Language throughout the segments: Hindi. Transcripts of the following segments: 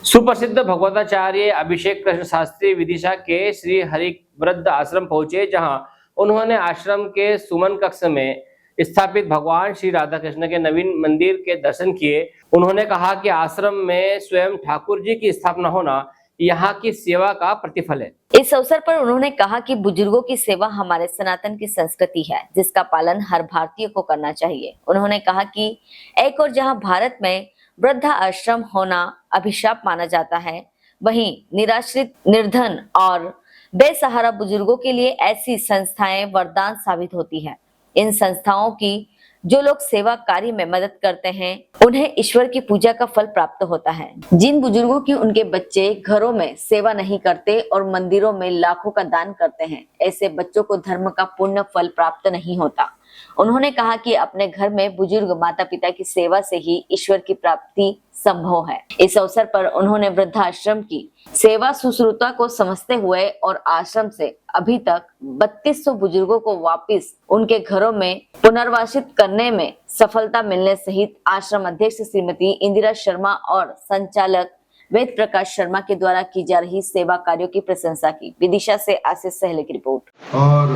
सुप्रसिद्ध भगवताचार्य अभिषेक कृष्ण शास्त्री विदिशा के श्री हरिवृद्ध आश्रम पहुंचे, जहां उन्होंने आश्रम के सुमन कक्ष में स्थापित भगवान श्री राधा कृष्ण के नवीन मंदिर के दर्शन किए। उन्होंने कहा कि आश्रम में स्वयं ठाकुर जी की स्थापना होना यहाँ की सेवा का प्रतिफल है। इस अवसर पर उन्होंने कहा कि बुजुर्गों की सेवा हमारे सनातन की संस्कृति है, जिसका पालन हर भारतीय को करना चाहिए। उन्होंने कहा कि एक और जहां भारत में वृद्धा आश्रम होना अभिशाप माना जाता है, वहीं निराश्रित, निर्धन और बेसहारा बुजुर्गों के लिए ऐसी संस्थाएं वरदान साबित होती है। इन संस्थाओं की जो लोग सेवा कार्य में मदद करते हैं, उन्हें ईश्वर की पूजा का फल प्राप्त होता है। जिन बुजुर्गों की उनके बच्चे घरों में सेवा नहीं करते और मंदिरों में लाखों का दान करते हैं, ऐसे बच्चों को धर्म का पूर्ण फल प्राप्त नहीं होता। उन्होंने कहा कि अपने घर में बुजुर्ग माता पिता की सेवा से ही ईश्वर की प्राप्ति संभव है। इस अवसर पर उन्होंने वृद्धाश्रम की सेवा शुश्रूषा को समझते हुए और आश्रम से अभी तक 3200 बुजुर्गों को वापस उनके घरों में पुनर्वासित करने में सफलता मिलने सहित आश्रम अध्यक्ष श्रीमती इंदिरा शर्मा और संचालक वेद प्रकाश शर्मा के द्वारा की जा रही सेवा कार्यों की प्रशंसा की। विदिशा से आशीष सहले की रिपोर्ट। और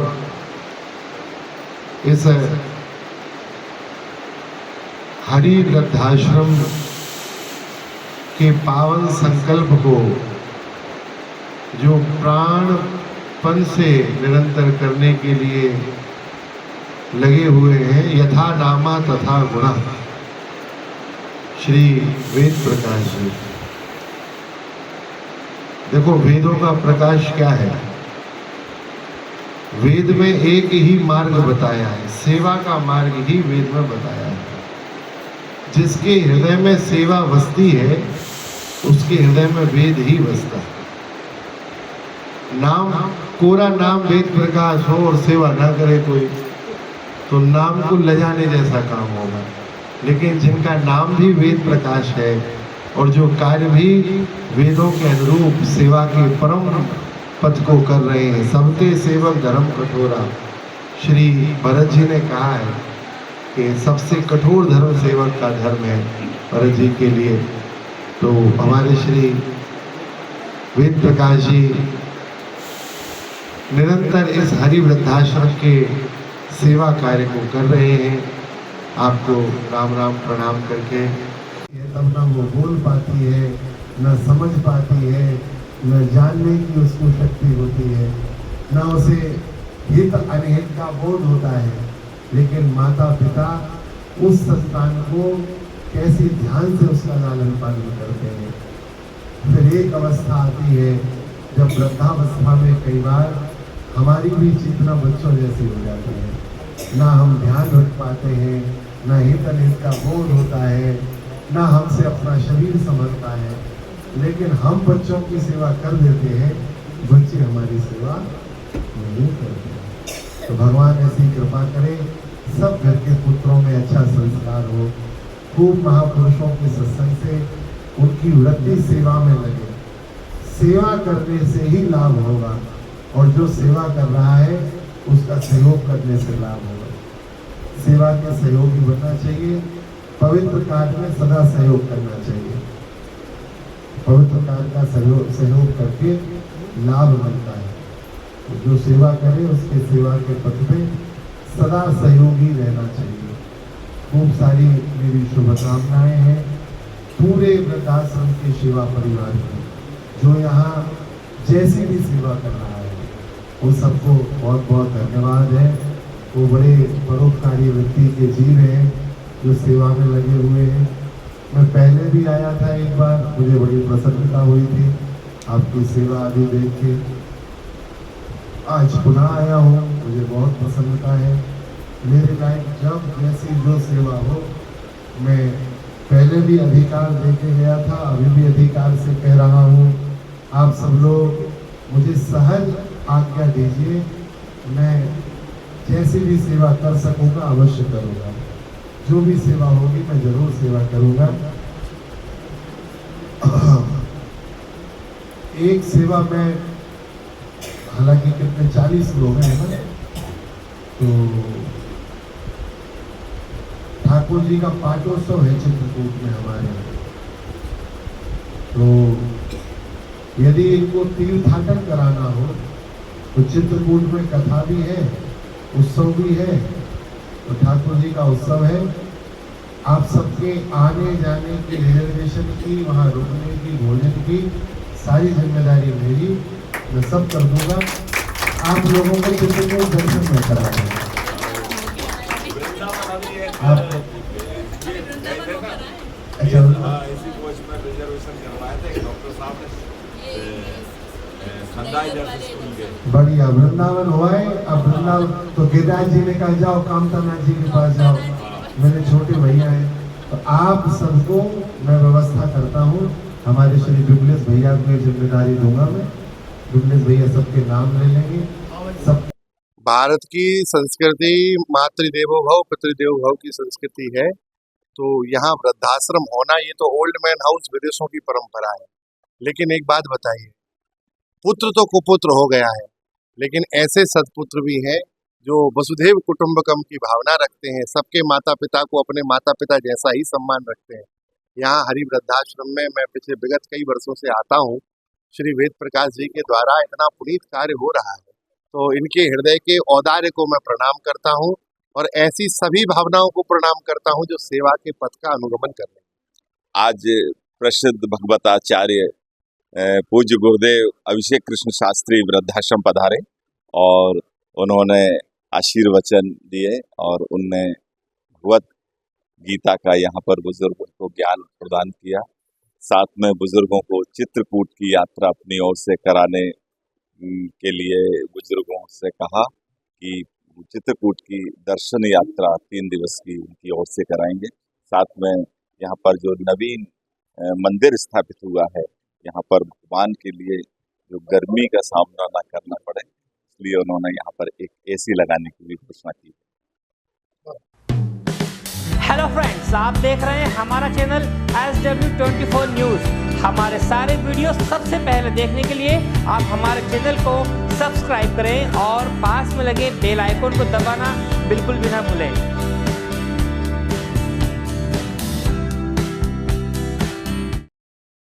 इस हरि वृद्धाश्रम के पावन संकल्प को जो प्राणपन से निरंतर करने के लिए लगे हुए हैं, यथा नामा तथा गुणा, श्री वेद प्रकाश जी। देखो, वेदों का प्रकाश क्या है? वेद में एक ही मार्ग बताया है, सेवा का मार्ग ही वेद में बताया है। जिसके हृदय में सेवा बसती है, उसके हृदय में वेद ही बसता है। नाम, कोरा नाम वेद प्रकाश हो और सेवा ना करे कोई, तो नाम को ले जाने जैसा काम होगा। लेकिन जिनका नाम भी वेद प्रकाश है और जो कार्य भी वेदों के अनुरूप सेवा के परम पथ को कर रहे हैं, सबते सेवक धर्म कठोरा, श्री भरत जी ने कहा है कि सबसे कठोर धर्म सेवक का धर्म है भरत जी के लिए। तो हमारे श्री वेद प्रकाश जी निरंतर इस हरि वृद्धाश्रम के सेवा कार्य को कर रहे हैं। आपको राम राम प्रणाम करके, तब ना वो बोल पाती है, न समझ पाती है, न जानने की उसको शक्ति होती है, न उसे हित अनहित का बोध होता है। लेकिन माता पिता उस संतान को कैसे ध्यान से उसका लालन पालन करते हैं। फिर एक अवस्था आती है जब वृद्धावस्था में कई बार हमारी भी चेतना बच्चों जैसी हो जाती है। ना हम ध्यान रख पाते हैं, ना हित अनहित का बोध होता है, ना हमसे अपना शरीर समझता है। लेकिन हम बच्चों की सेवा कर देते हैं, बच्चे हमारी सेवा नहीं करते। तो भगवान ऐसी कृपा करे, सब घर के पुत्रों में अच्छा संस्कार हो, खूब महापुरुषों के सत्संग से उनकी वृत्ति सेवा में लगे। सेवा करने से ही लाभ होगा, और जो सेवा कर रहा है उसका सहयोग करने से लाभ होगा। सेवा के सहयोगी बनना चाहिए, पवित्र कार्य में सदा सहयोग करना चाहिए। पवित्र कार्य का सहयोग करके लाभ मिलता है। तो जो सेवा करे उसके सेवा के पथ पे सदा सहयोगी रहना चाहिए। खूब सारी मेरी शुभकामनाएं हैं पूरे वृद्धाश्रम के सेवा परिवार की, जो यहाँ जैसी भी सेवा कर रहा है वो सबको बहुत बहुत धन्यवाद है। वो बड़े परोपकारी व्यक्ति के जीव हैं जो सेवा में लगे हुए हैं। मैं पहले भी आया था एक बार, मुझे बड़ी प्रसन्नता हुई थी आपकी सेवा आदि देख के। आज पुनः आया हूँ, मुझे बहुत प्रसन्नता है। मेरे लायक जब जैसी जो सेवा हो, मैं पहले भी अधिकार देके गया था, अभी भी अधिकार से कह रहा हूँ, आप सब लोग मुझे सहज आज्ञा दीजिए। मैं जैसी भी सेवा कर सकूँगा अवश्य करूँगा। जो भी सेवा होगी मैं जरूर सेवा करूँगा। एक सेवा में, हालांकि कितने 40 लोग हैं ना, तो ठाकुर जी का पाटोत्सव है चित्रकूट में हमारे। तो यदि इनको तीर्थाटन कराना हो तो चित्रकूट में कथा भी है, उत्सव भी है, तो ठाकुर जी का उत्सव है। आप सबके आने जाने की, रिजर्वेशन की, वहाँ रुकने की, भोजन की सारी जिम्मेदारी मेरी, मैं सब कर दूंगा। आप लोगों को चित्रकूट दर्शन में करा दूंगा। आप अच्छा इसी कोच में रिजर्वेशन करवाए थे डॉक्टर साहब ने। बढ़िया, वृंदावन हुआ है। अब वृंदावन तो गिरिराज जी ने कहा जाओ कामतानाथ जी के पास जाओ, मेरे छोटे भैया हैं। तो आप सबको मैं व्यवस्था करता हूँ। हमारे श्री विमलेश भैया को जिम्मेदारी दूंगा मैं। विमलेश भैया सबके नाम ले लेंगे। सब भारत की संस्कृति मातृदेवो भव पितृदेवो भव की संस्कृति है। तो यहाँ वृद्धाश्रम होना ये तो ओल्ड मैन हाउस विदेशों की परंपरा है। लेकिन एक बात बताइए, पुत्र तो कुपुत्र हो गया है, लेकिन ऐसे सदपुत्र भी हैं जो वसुधैव कुटुंबकम की भावना रखते हैं, सबके माता पिता को अपने माता पिता जैसा ही सम्मान रखते हैं। यहाँ हरि वृद्धाश्रम में मैं पिछले विगत कई वर्षों से आता हूँ। श्री वेद प्रकाश जी के द्वारा इतना पुनीत कार्य हो रहा है, तो इनके हृदय के औदार्य को मैं प्रणाम करता हूँ और ऐसी सभी भावनाओं को प्रणाम करता हूँ जो सेवा के पथ का अनुगमन कर रहे हैं। आज प्रसिद्ध भगवताचार्य पूज्य गुरुदेव अभिषेक कृष्ण शास्त्री वृद्धाश्रम पधारे और उन्होंने आशीर्वचन दिए और उनने भगवत गीता का यहाँ पर बुजुर्गों को ज्ञान प्रदान किया। साथ में बुजुर्गों को चित्रकूट की यात्रा अपनी ओर से कराने के लिए बुजुर्गों से कहा कि चित्रकूट की दर्शन यात्रा 3 दिवस की उनकी ओर से कराएंगे। साथ में यहाँ पर जो नवीन मंदिर स्थापित हुआ है, यहाँ पर भगवान के लिए जो गर्मी का सामना ना करना पड़े, इसलिए उन्होंने यहाँ पर एक एसी लगाने की भी घोषणा की। हेलो फ्रेंड्स, आप देख रहे हैं हमारा चैनल SW24 न्यूज़। हमारे सारे वीडियो सबसे पहले देखने के लिए आप हमारे चैनल को सब्सक्राइब करें और पास में लगे बेल आइकन को दबाना बिल्कुल भी ना भूलें।